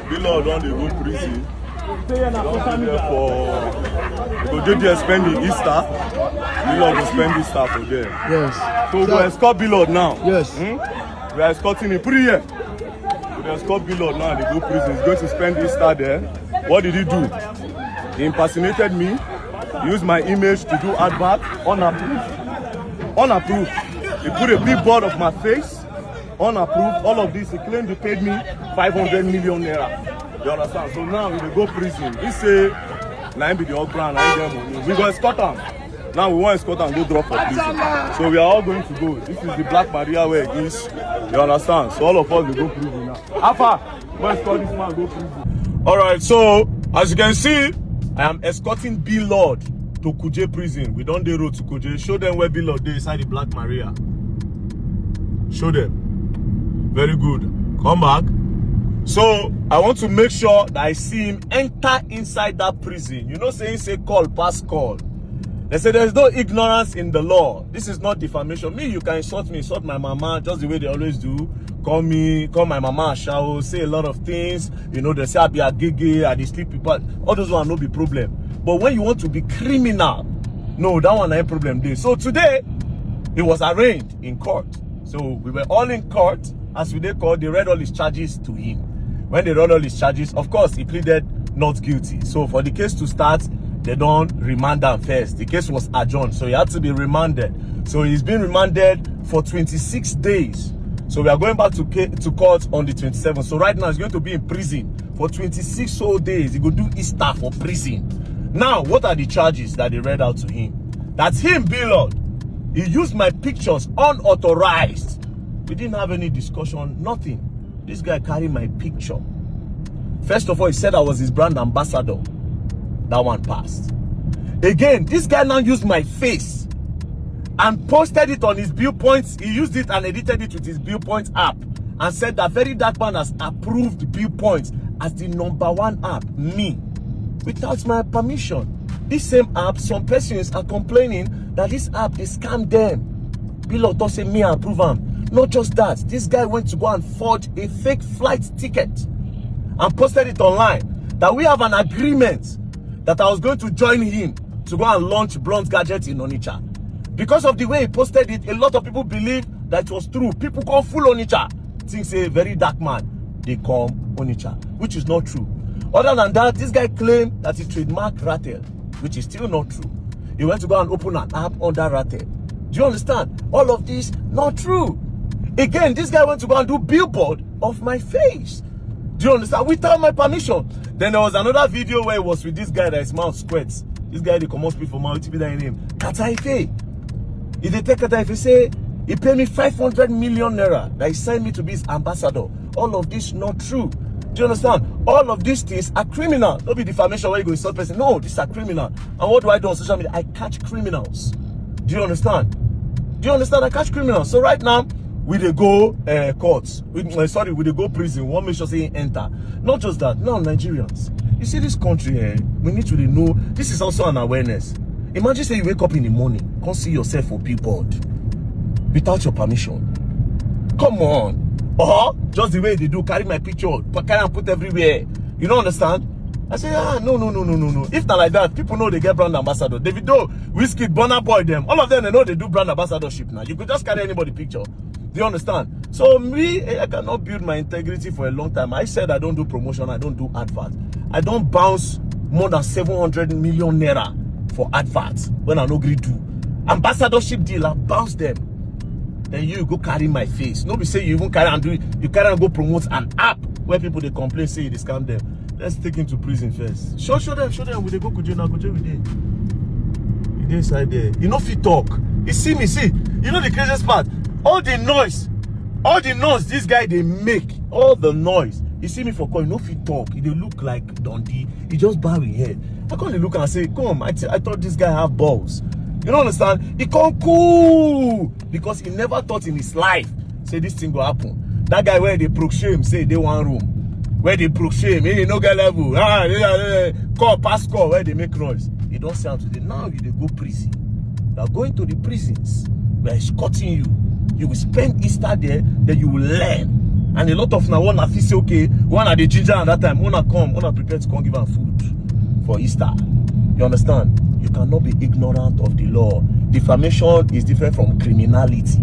Billord don dey go prison. Don dey there for. We go dey there spend the Easter. Billord go spend Easter for there. Yes. So we go escort Billord now. Yes. We are escorting him. Put it here. We go escort Billord now. They go prison. He's going to spend Easter there. What did he do? He impersonated me. He used my image to do advert. Unapproved. He put a big board of my face. Unapproved. All of this. He claimed he paid me 500 million naira. You understand? So now we will go prison. He say, "Now be the old brand. I get money." We go escort him. Now we want to escort and go drop for prison. So we are all going to go. This is the Black Maria where it is. You understand? So all of us will go prison now. Alpha, let's escort this man go prison. All right. So as you can see, I am escorting Billord to Kuje prison. We don't dey road to Kuje. Show them where Billord is inside the Black Maria. Show them. Very good. Come back. So I want to make sure that I see him enter inside that prison. You know, saying say call pass call. They say there's no ignorance in the law. This is not defamation. Me, you can insult me, insult my mama, just the way they always do. Call me, call my mama a shower, say a lot of things. You know, they say I be a gigi, I sleep people. All those one no be problem. But when you want to be criminal, no, that one ain't problem there. So today, it was arraigned in court. So we were all in court. As we did court, they read all his charges to him. When they read all his charges, of course, he pleaded not guilty. So for the case to start, they don't remand him first. The case was adjourned, so he had to be remanded. So he's been remanded for 26 days. So we are going back to court on the 27th. So right now he's going to be in prison for 26 whole days. He will do Easter for prison. Now, what are the charges that they read out to him? That's him, Billord. He used my pictures unauthorized. We didn't have any discussion, nothing. This guy carried my picture. First of all, he said I was his brand ambassador. That one passed. Again, this guy now used my face and posted it on his viewpoints. He used it and edited it with his viewpoint app and said that VeryDarkMan has approved viewpoints as the #1 app, me, without my permission. This same app, some persons are complaining that this app is scam them. Billord don't say me approve him. Not just that, this guy went to go and forge a fake flight ticket and posted it online that we have an agreement that I was going to join him to go and launch Blunt Gadget in Onitsha. Because of the way he posted it, a lot of people believe that it was true. People call full Onitsha. Things say VeryDarkMan, they come Onitsha, which is not true. Other than that, this guy claimed that he trademarked Rattel, which is still not true. He went to go and open an app under Rattel. Do you understand? All of this, not true. Again, this guy went to go and do billboard of my face. Do you understand? Without my permission. Then there was another video where it was with this guy that his mouth squirts. This guy, they come out speak for mouth, be that name. Kataife. If they take Kataife, say, he paid me 500 million naira that he signed me to be his ambassador. All of this not true. Do you understand? All of these things are criminal. Don't be defamation where you go insult person. No, these are criminal. And what do I do on social media? I catch criminals. Do you understand? Do you understand? I catch criminals. So right now, we dey go courts. We dey go prison. One make sure say enter. Not just that. Now Nigerians, you see this country, we need to know. This is also an awareness. Imagine say you wake up in the morning, come see yourself for billboard without your permission. Come on. Or just the way they do, carry my picture, carry and put everywhere. You don't understand? I say, no. If not like that, people know they get brand ambassador. Davido, Whiskey, Burna Boy, them. All of them, they know they do brand ambassadorship now. You could just carry anybody picture. Do you understand? So me, I cannot build my integrity for a long time. I said I don't do promotion, I don't do adverts. I don't bounce more than 700 million naira for adverts when I no agree to. Ambassadorship deal, I bounce them. Then you go carry my face. Nobody say you even carry and do it. You carry and go promote an app where people they complain, say they scam them. Let's take him to prison first. Show them. Will they go Kuje now? Kuje with them. He inside there. You know if you talk. You see me, see. You know the craziest part? All the noise this guy they make, all the noise. You see me for call, you know if he talk, he look like Dundee. He just bow his head. I can't look and say, come, I thought this guy have balls. You don't understand? He can't cool because he never thought in his life say this thing will happen. That guy where they broke shame, say they one room. Where they broke shame, they no get level. Call, pass call, where they make noise. You don't sound today. Now you they go prison. Now going to the prisons, we're escorting you. You will spend Easter there, then you will learn And a lot of now one feel say okay, one at the ginger at that time, wanna prepare to come give her food for Easter. You understand? You cannot be ignorant of the law. Defamation is different from criminality.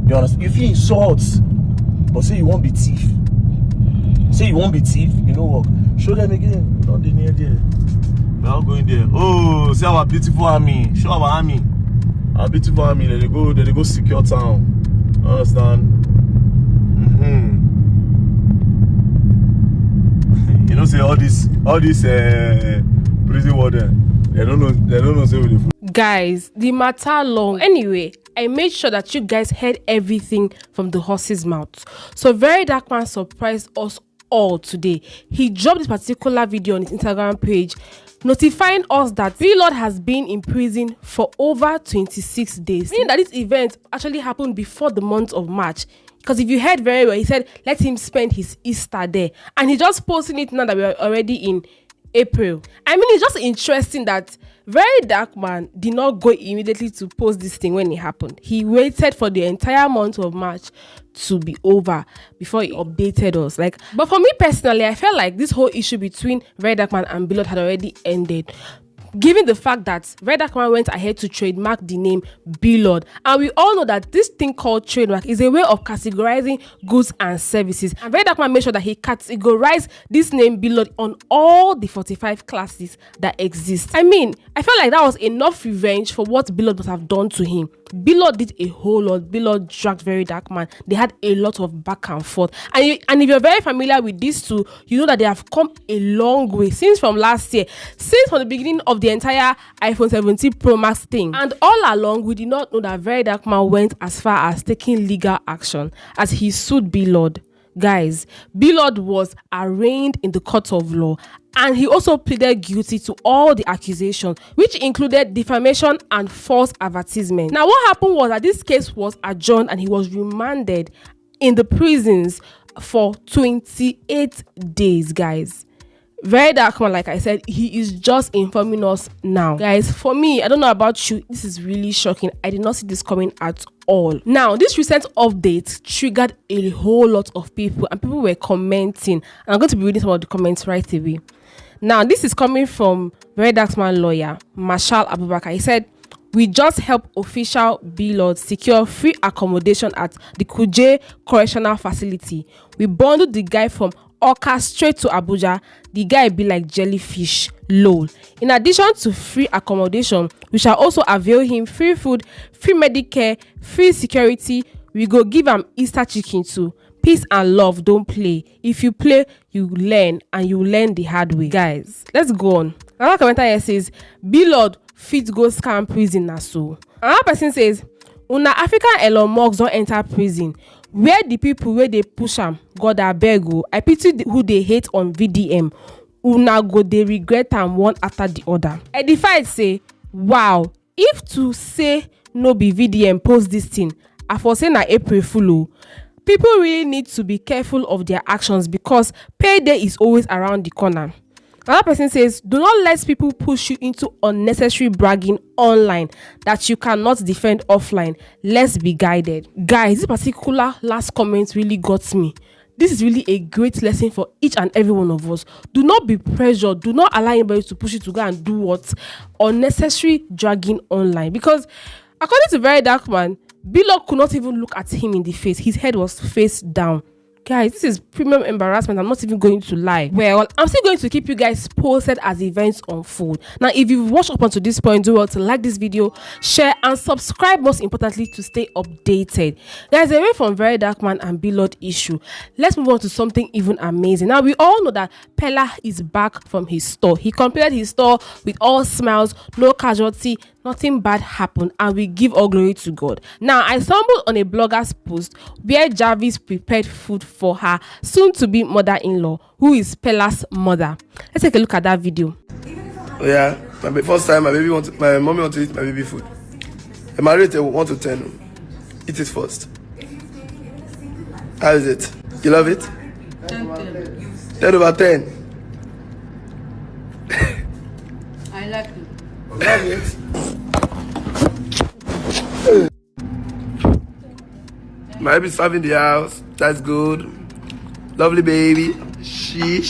You understand? If you insult, but say you won't be thief. Say you won't be thief, you know what? Show them again. Not the near there. We are going there. Oh, see our beautiful army. Show our army. Our beautiful army. They go secure town. You understand? You know, say all this prison warden. They don't know say what they. Guys, the matter long. Anyway, I made sure that you guys heard everything from the horse's mouth. So VeryDarkMan surprised us all today. He dropped this particular video on his Instagram page, notifying us that Blord has been in prison for over 26 days. Meaning that this event actually happened before the month of March. Because if you heard very well, he said, let him spend his Easter there. And he just posting it now that we are already in April. I mean, it's just interesting that VeryDarkMan did not go immediately to post this thing when it happened. He waited for the entire month of March to be over before he updated us. But for me personally, I felt like this whole issue between VeryDarkMan and Blord had already ended, given the fact that VeryDarkMan went ahead to trademark the name Blord. And we all know that this thing called trademark is a way of categorizing goods and services. And VeryDarkMan made sure that he categorized this name Blord on all the 45 classes that exist. I mean, I felt like that was enough revenge for what Blord must have done to him. Blord did a whole lot. Blord dragged VeryDarkMan. They had a lot of back and forth. And if you're very familiar with these two, you know that they have come a long way since from last year, since from the beginning of the entire iPhone 17 Pro Max thing. And all along, we did not know that VeryDarkMan went as far as taking legal action as he sued Blord. Guys, Blord was arraigned in the court of law, and he also pleaded guilty to all the accusations, which included defamation and false advertisement. Now, what happened was that this case was adjourned and he was remanded in the prisons for 28 days, guys. VeryDarkMan, like I said, he is just informing us now. Guys, for me, I don't know about you, this is really shocking. I did not see this coming at all. Now, this recent update triggered a whole lot of people, and people were commenting. And I'm going to be reading some of the comments right away. Now, this is coming from VeryDarkMan lawyer, Marshall Abubakar. He said, we just helped official Blord secure free accommodation at the Kuje Correctional Facility. We bundled the guy from Oka straight to Abuja. The guy be like jellyfish, lol. In addition to free accommodation, we shall also avail him free food, free Medicare, free security. We go give him Easter chicken too. Peace and love, don't play. If you play, you learn, and you learn the hard way. Guys, let's go on. Another commenter here says, Blord fit go scam prison na so. Another person says, una African Elon Musk don't enter prison. Where the people where they push am, God abeg o. I pity who they hate on VDM. Una go they regret am one after the other. Edified say, wow, if to say no be VDM post this thing, I for say na April Fool o. People really need to be careful of their actions because payday is always around the corner. Another person says, do not let people push you into unnecessary bragging online that you cannot defend offline. Let's be guided. Guys, this particular last comment really got me. This is really a great lesson for each and every one of us. Do not be pressured. Do not allow anybody to push you to go and do what? Unnecessary dragging online. Because according to VeryDarkMan, Blord could not even look at him in the face. His head was face down. Guys, this is premium embarrassment. I'm not even going to lie. Well, I'm still going to keep you guys posted as events unfold. Now, if you've watched up until this point, do well to like this video, share, and subscribe, most importantly, to stay updated. Guys, away from VeryDarkMan and Blord issue, let's move on to something even amazing. Now, we all know that Peller is back from his store. He completed his store with all smiles, no casualty, nothing bad happened, and we give all glory to God. Now, I stumbled on a blogger's post where Jarvis prepared food for her soon-to-be mother-in-law, who is Peller's mother. Let's take a look at that video. Oh yeah, my first time my mommy wants to eat my baby food. And my rate 1 to 10. Eat it first. How is it? You love it? 10 over 10. I like it. Love it. My baby serving the house. That's good. Lovely baby. She.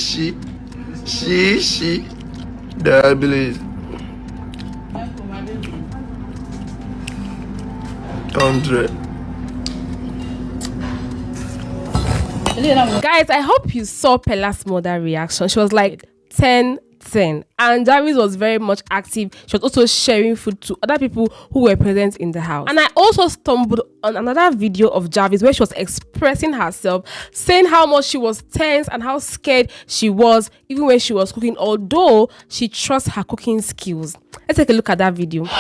There, please. 100. Guys, I hope you saw Peller's mother reaction. She was like 10. And Jarvis was very much active. She was also sharing food to other people who were present in the house. And I also stumbled on another video of Jarvis where she was expressing herself, saying how much she was tense and how scared she was even when she was cooking, although she trusts her cooking skills. Let's take a look at that video. Yeah,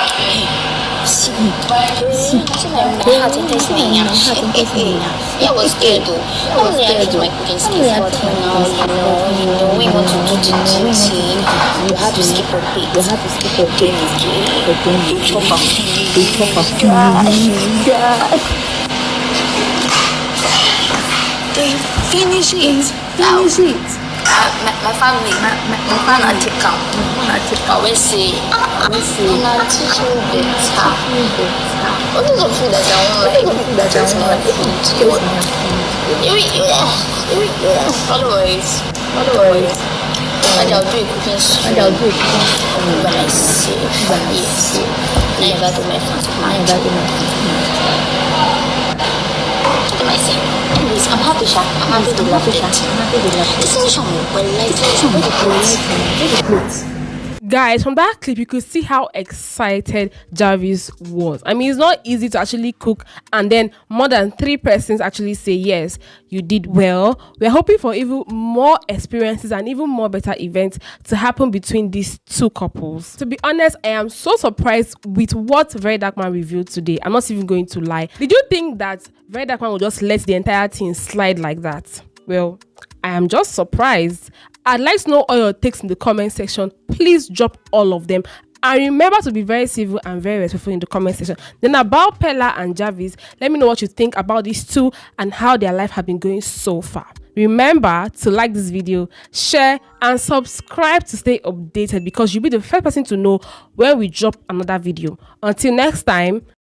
I was scared though. I was scared to my cooking skills, but now you know we want to do duty. You have to skip a bit. You have to skip a bit. You chop up. You chop up. Finish it. Finish it. My family, my family take out. I will say, I'm teaching better. What is the food that I want? Like, that's my food. Otherwise, I'll do it cooking soon. When I say, yes. Never do my Anyways, I'm happy, Sha. I'm happy to love it. Guys, from that clip, you could see how excited Jarvis was. I mean, it's not easy to actually cook and then more than 3 persons actually say, yes, you did well. We're hoping for even more experiences and even more better events to happen between these 2 couples. To be honest, I am so surprised with what VeryDarkMan revealed today. I'm not even going to lie. Did you think that VeryDarkMan would just let the entire thing slide like that? Well, I am just surprised. I'd like to know all your takes in the comment section. Please drop all of them. And remember to be very civil and very respectful in the comment section. Then about Peller and Jarvis, let me know what you think about these 2 and how their life have been going so far. Remember to like this video, share and subscribe to stay updated because you'll be the first person to know when we drop another video. Until next time,